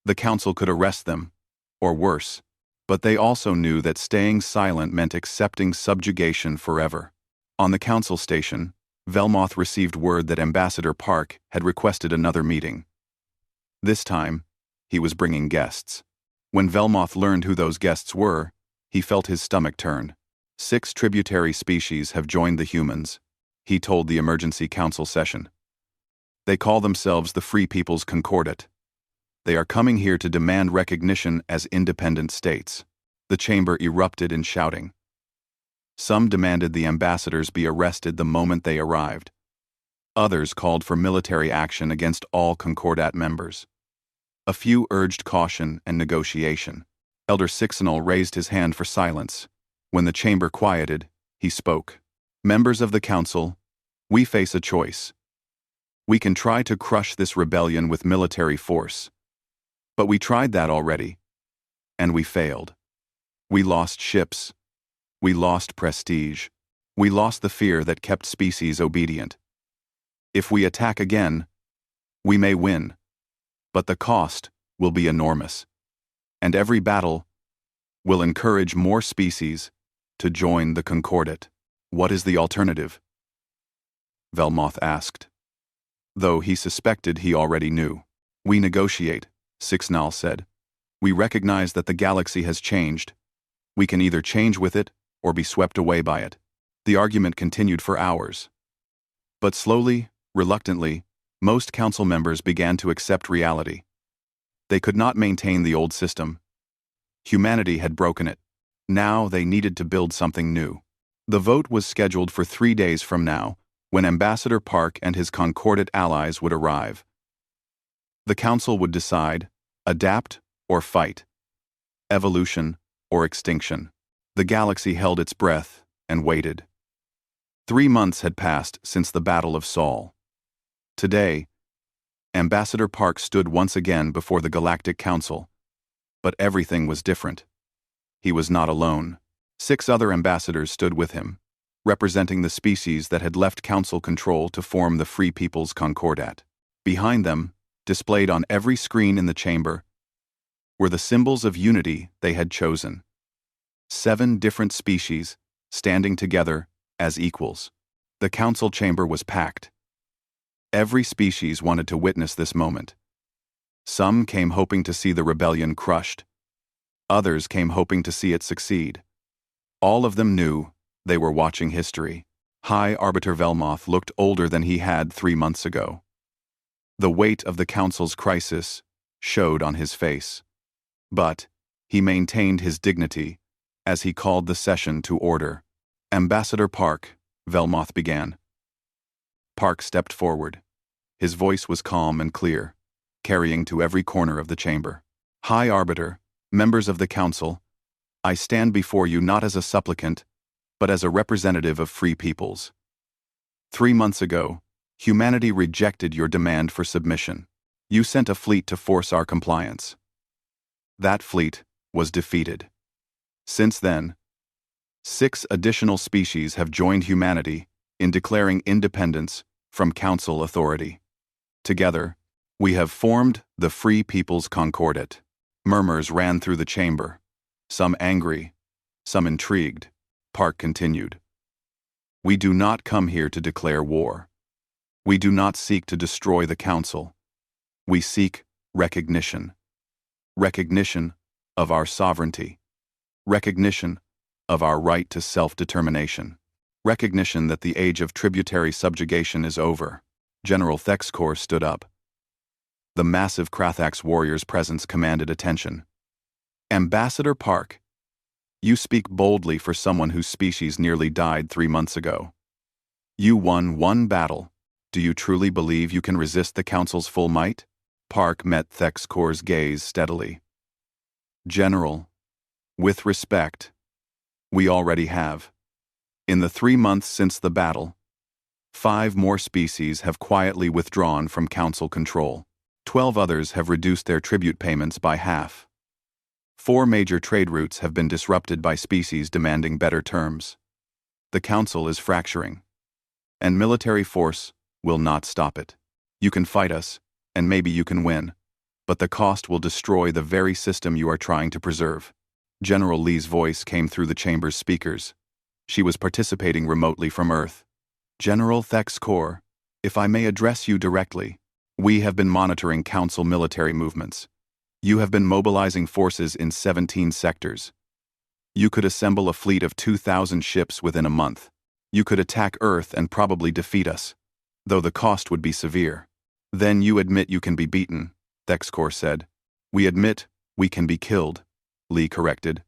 S1: The Council could arrest them, or worse, but they also knew that staying silent meant accepting subjugation forever. On the Council station, Velmoth received word that Ambassador Park had requested another meeting. This time, he was bringing guests. When Velmoth learned who those guests were, he felt his stomach turn. 6 tributary species have joined the humans, he told the emergency council session. They call themselves the Free People's Concordat. They are coming here to demand recognition as independent states. The chamber erupted in shouting. Some demanded the ambassadors be arrested the moment they arrived. Others called for military action against all Concordat members. A few urged caution and negotiation. Elder Sixenal raised his hand for silence. When the chamber quieted, he spoke. Members of the Council, we face a choice. We can try to crush this rebellion with military force. But we tried that already, and we failed. We lost ships. We lost prestige. We lost the fear that kept species obedient. If we attack again, we may win, but the cost will be enormous. And every battle will encourage more species to join the Concordat. What is the alternative? Velmoth asked. Though he suspected he already knew. We negotiate, Sixnal said. We recognize that the galaxy has changed. We can either change with it or be swept away by it. The argument continued for hours. But slowly, reluctantly, most council members began to accept reality. They could not maintain the old system. Humanity had broken it. Now they needed to build something new. The vote was scheduled for 3 days from now, when Ambassador Park and his Concordat allies would arrive. The council would decide, adapt or fight, evolution or extinction. The galaxy held its breath and waited. 3 months had passed since the Battle of Sol. Today, Ambassador Park stood once again before the Galactic Council, but everything was different. He was not alone. 6 other ambassadors stood with him. representing the species that had left council control to form the Free People's Concordat. Behind them, displayed on every screen in the chamber, were the symbols of unity they had chosen. 7 different species, standing together as equals. The council chamber was packed. Every species wanted to witness this moment. Some came hoping to see the rebellion crushed. Others came hoping to see it succeed. All of them knew they were watching history. High Arbiter Velmoth looked older than he had 3 months ago. The weight of the council's crisis showed on his face. But he maintained his dignity as he called the session to order. Ambassador Park, Velmoth began. Park stepped forward. His voice was calm and clear, carrying to every corner of the chamber. High Arbiter, members of the council, I stand before you not as a supplicant, but as a representative of free peoples. 3 months ago, humanity rejected your demand for submission. You sent a fleet to force our compliance. That fleet was defeated. Since then, 6 additional species have joined humanity in declaring independence from council authority. Together, we have formed the Free People's Concordat. Murmurs ran through the chamber, some angry, some intrigued. Park continued. We do not come here to declare war. We do not seek to destroy the council. We seek recognition. Recognition of our sovereignty. Recognition of our right to self-determination. Recognition that the age of tributary subjugation is over. General Thexkor stood up. The massive Krathax warrior's presence commanded attention. Ambassador Park, you speak boldly for someone whose species nearly died 3 months ago. You won 1 battle. Do you truly believe you can resist the council's full might? Park met Thexkor's gaze steadily. General, with respect, we already have. In the 3 months since the battle, 5 more species have quietly withdrawn from council control. 12 others have reduced their tribute payments by half. 4 major trade routes have been disrupted by species demanding better terms. The council is fracturing, and military force will not stop it. You can fight us, and maybe you can win, but the cost will destroy the very system you are trying to preserve. General Lee's voice came through the chamber's speakers. She was participating remotely from Earth. General Thexkor, if I may address you directly, we have been monitoring council military movements. You have been mobilizing forces in 17 sectors. You could assemble a fleet of 2,000 ships within a month. You could attack Earth and probably defeat us, though the cost would be severe. Then you admit you can be beaten, Thexkor said. We admit we can be killed, Lee corrected.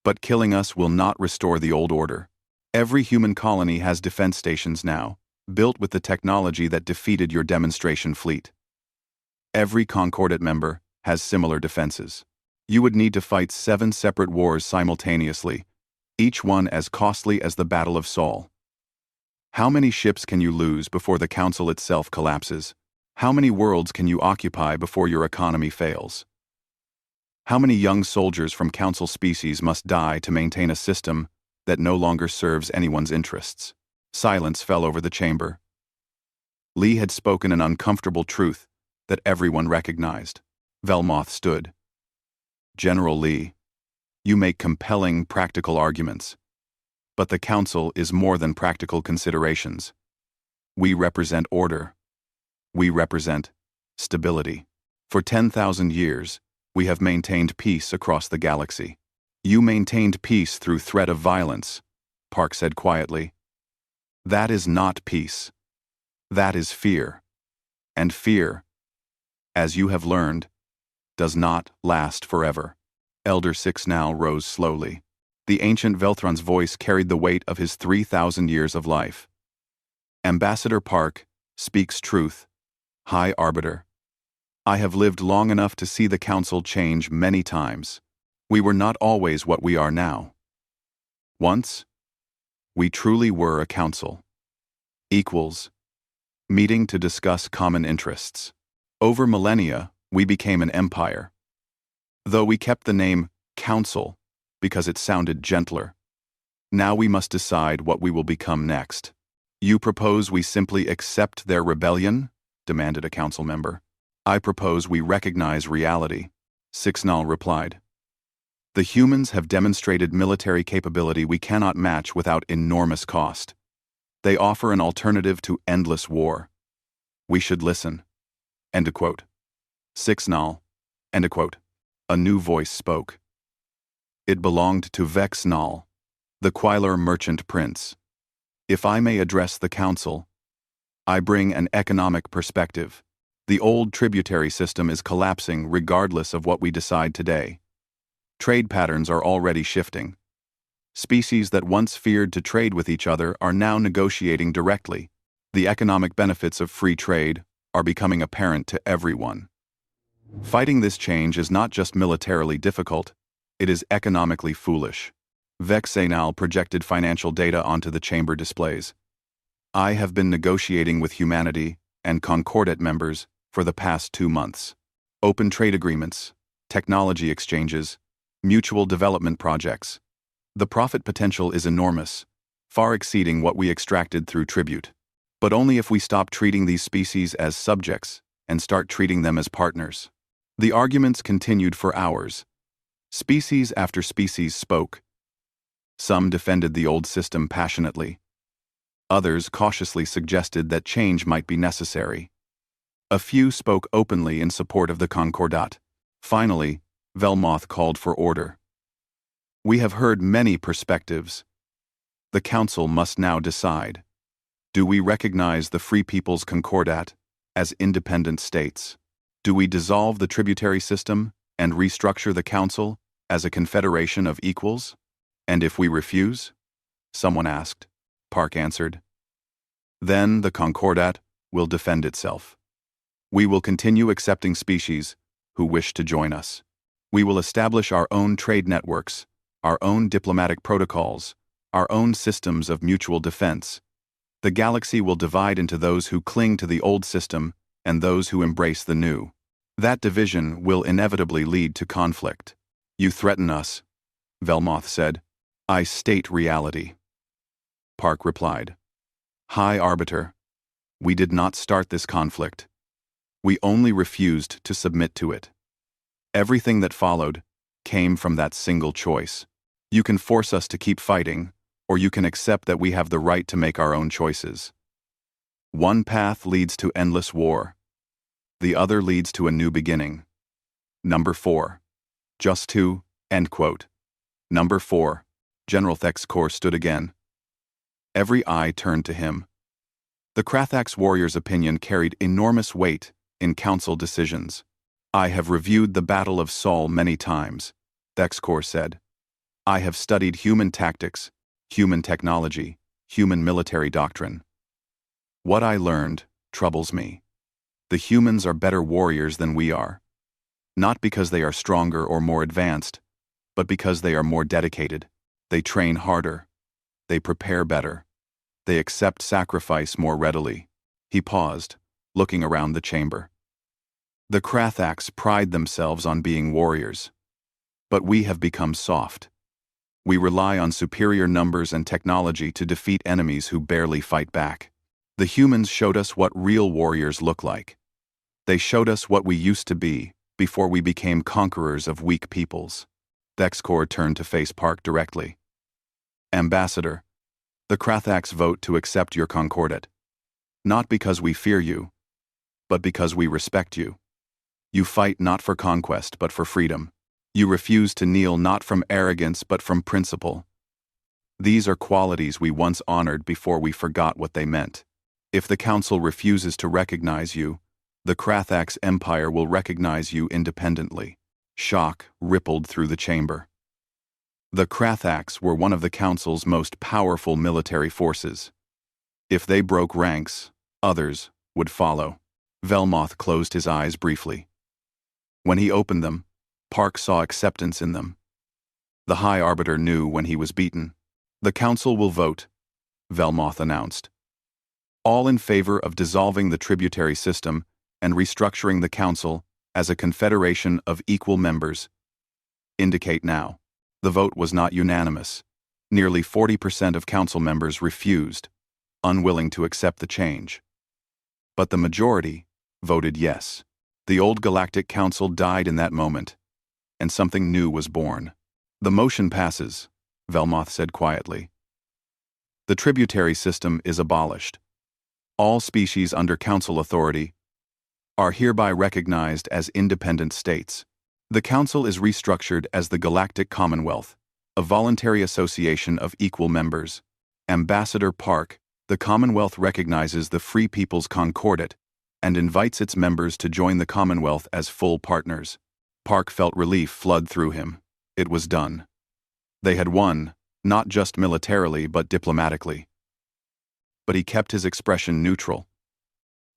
S1: But killing us will not restore the old order. Every human colony has defense stations now, built with the technology that defeated your demonstration fleet. Every Concordat member has similar defenses. You would need to fight 7 separate wars simultaneously, each one as costly as the Battle of Saul. How many ships can you lose before the council itself collapses? How many worlds can you occupy before your economy fails? How many young soldiers from council species must die to maintain a system that no longer serves anyone's interests? Silence fell over the chamber. Lee had spoken an uncomfortable truth that everyone recognized. Velmoth stood. General Lee, you make compelling practical arguments. But the council is more than practical considerations. We represent order. We represent stability. For 10,000 years, we have maintained peace across the galaxy. You maintained peace through threat of violence, Park said quietly. That is not peace. That is fear. And fear, as you have learned, does not last forever. Elder Six now rose slowly. The ancient Velthron's voice carried the weight of his 3,000 years of life. Ambassador Park speaks truth, High Arbiter. I have lived long enough to see the council change many times. We were not always what we are now. Once, we truly were a council. Equals, meeting to discuss common interests. Over millennia, we became an empire. Though we kept the name Council because it sounded gentler. Now we must decide what we will become next. You propose we simply accept their rebellion? Demanded a council member. I propose we recognize reality, Sixnal replied. The humans have demonstrated military capability we cannot match without enormous cost. They offer an alternative to endless war. We should listen. End of quote. Sixnal. End of quote. A new voice spoke. It belonged to Vexnal, the Quailer merchant prince. If I may address the council, I bring an economic perspective. The old tributary system is collapsing regardless of what we decide today. Trade patterns are already shifting. Species that once feared to trade with each other are now negotiating directly. The economic benefits of free trade are becoming apparent to everyone. Fighting this change is not just militarily difficult, it is economically foolish. Vexanal projected financial data onto the chamber displays. I have been negotiating with humanity and Concordat members for the past 2 months. Open trade agreements, technology exchanges, mutual development projects. The profit potential is enormous, far exceeding what we extracted through tribute. But only if we stop treating these species as subjects and start treating them as partners. The arguments continued for hours. Species after species spoke. Some defended the old system passionately. Others cautiously suggested that change might be necessary. A few spoke openly in support of the Concordat. Finally, Velmoth called for order. We have heard many perspectives. The Council must now decide. Do we recognize the Free People's Concordat as independent states? Do we dissolve the tributary system and restructure the Council as a confederation of equals? And if we refuse? Someone asked. Park answered. Then the Concordat will defend itself. We will continue accepting species who wish to join us. We will establish our own trade networks, our own diplomatic protocols, our own systems of mutual defense. The galaxy will divide into those who cling to the old system and those who embrace the new. That division will inevitably lead to conflict. You threaten us, Velmoth said. I state reality. Park replied. High Arbiter, we did not start this conflict. We only refused to submit to it. Everything that followed came from that single choice. You can force us to keep fighting, or you can accept that we have the right to make our own choices. One path leads to endless war. The other leads to a new beginning. Number 4. Just two, end quote. Number 4. General Thexcor stood again. Every eye turned to him. The Krathax warrior's opinion carried enormous weight in council decisions. I have reviewed the Battle of Sol many times, Thexcor said. I have studied human tactics, human technology, human military doctrine. What I learned troubles me. The humans are better warriors than we are. Not because they are stronger or more advanced, but because they are more dedicated. They train harder. They prepare better. They accept sacrifice more readily. He paused, looking around the chamber. The Krathax pride themselves on being warriors. But we have become soft. We rely on superior numbers and technology to defeat enemies who barely fight back. The humans showed us what real warriors look like. They showed us what we used to be before we became conquerors of weak peoples. Thexcor turned to face Park directly. Ambassador, the Krathax vote to accept your Concordat. Not because we fear you, but because we respect you. You fight not for conquest, but for freedom. You refuse to kneel not from arrogance, but from principle. These are qualities we once honored before we forgot what they meant. If the Council refuses to recognize you, the Krathax Empire will recognize you independently. Shock rippled through the chamber. The Krathax were one of the Council's most powerful military forces. If they broke ranks, others would follow. Velmoth closed his eyes briefly. When he opened them, Park saw acceptance in them. The High Arbiter knew when he was beaten. The Council will vote, Velmoth announced. All in favor of dissolving the tributary system and restructuring the Council as a confederation of equal members. Indicate now. The vote was not unanimous. Nearly 40% of council members refused, unwilling to accept the change. But the majority voted yes. The old Galactic Council died in that moment, and something new was born. The motion passes, Velmoth said quietly. The tributary system is abolished. All species under council authority are hereby recognized as independent states. The council is restructured as the Galactic Commonwealth, a voluntary association of equal members. Ambassador Park, the Commonwealth recognizes the Free People's Concordat and invites its members to join the Commonwealth as full partners. Park felt relief flood through him. It was done. They had won, not just militarily but diplomatically. But he kept his expression neutral.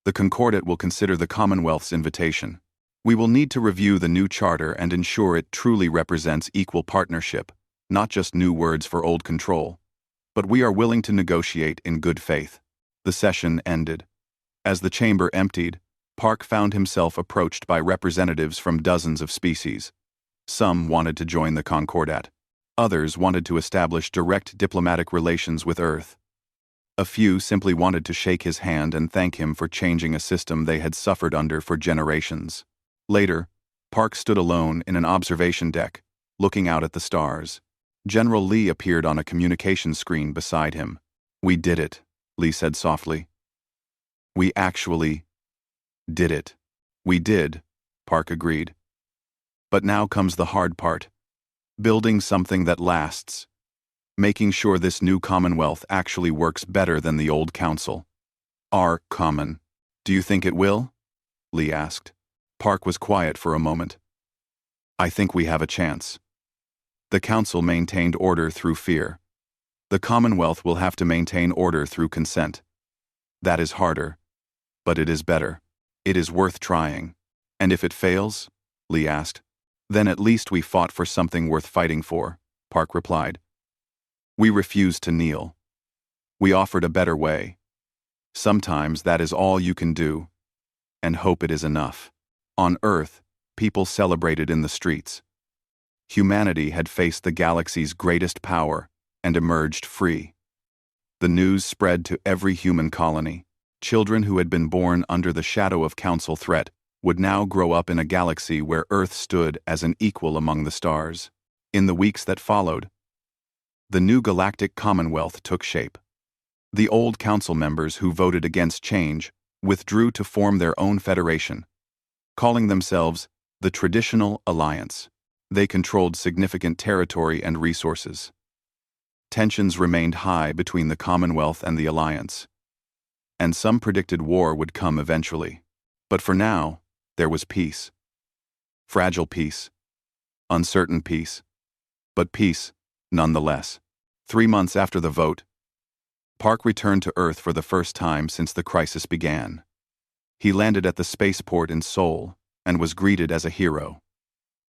S1: The Concordat will consider the Commonwealth's invitation. We will need to review the new charter and ensure it truly represents equal partnership, not just new words for old control. But we are willing to negotiate in good faith. The session ended. As the chamber emptied, Park found himself approached by representatives from dozens of species. Some wanted to join the Concordat. Others wanted to establish direct diplomatic relations with Earth. A few simply wanted to shake his hand and thank him for changing a system they had suffered under for generations. Later, Park stood alone in an observation deck, looking out at the stars. General Lee appeared on a communication screen beside him. "We did it," Lee said softly. "We actually did it." "We did," Park agreed. "But now comes the hard part. Building something that lasts. Making sure this new Commonwealth actually works better than the old Council." "Our common. Do you think it will?" Lee asked. Park was quiet for a moment. "I think we have a chance." The Council maintained order through fear. The Commonwealth will have to maintain order through consent. That is harder, but it is better. It is worth trying. "And if it fails?" Lee asked. "Then at least we fought for something worth fighting for," Park replied. "We refused to kneel. We offered a better way. Sometimes that is all you can do, and hope it is enough." On Earth, people celebrated in the streets. Humanity had faced the galaxy's greatest power and emerged free. The news spread to every human colony. Children who had been born under the shadow of Council threat would now grow up in a galaxy where Earth stood as an equal among the stars. In the weeks that followed, the new Galactic Commonwealth took shape. The old Council members who voted against change withdrew to form their own federation, calling themselves the Traditional Alliance. They controlled significant territory and resources. Tensions remained high between the Commonwealth and the Alliance, and some predicted war would come eventually. But for now, there was peace. Fragile peace. Uncertain peace. But peace, nonetheless. 3 months after the vote, Park returned to Earth for the first time since the crisis began. He landed at the spaceport in Seoul and was greeted as a hero.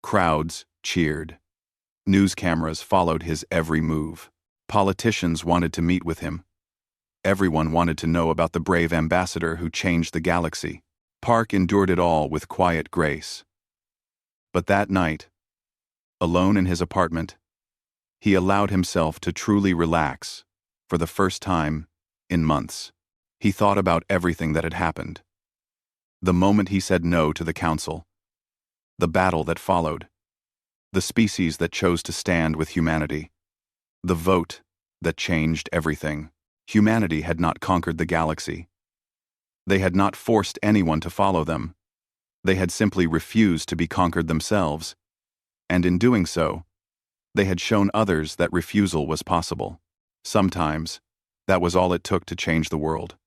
S1: Crowds cheered. News cameras followed his every move. Politicians wanted to meet with him. Everyone wanted to know about the brave ambassador who changed the galaxy. Park endured it all with quiet grace. But that night, alone in his apartment, he allowed himself to truly relax for the first time in months. He thought about everything that had happened. The moment he said no to the Council, the battle that followed, the species that chose to stand with humanity, the vote that changed everything. Humanity had not conquered the galaxy. They had not forced anyone to follow them. They had simply refused to be conquered themselves, and in doing so, they had shown others that refusal was possible. Sometimes, that was all it took to change the world.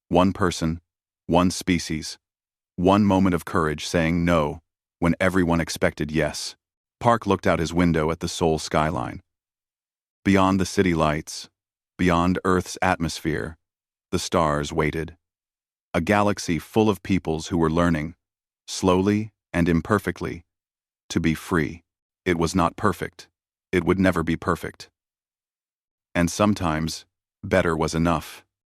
S1: One person, one species, one moment of courage saying no when everyone expected yes. Park looked out his window at the Seoul skyline. Beyond the city lights, beyond Earth's atmosphere, the stars waited. A galaxy full of peoples who were learning, slowly and imperfectly, to be free. It was not perfect. It would never be perfect. And sometimes, better was enough.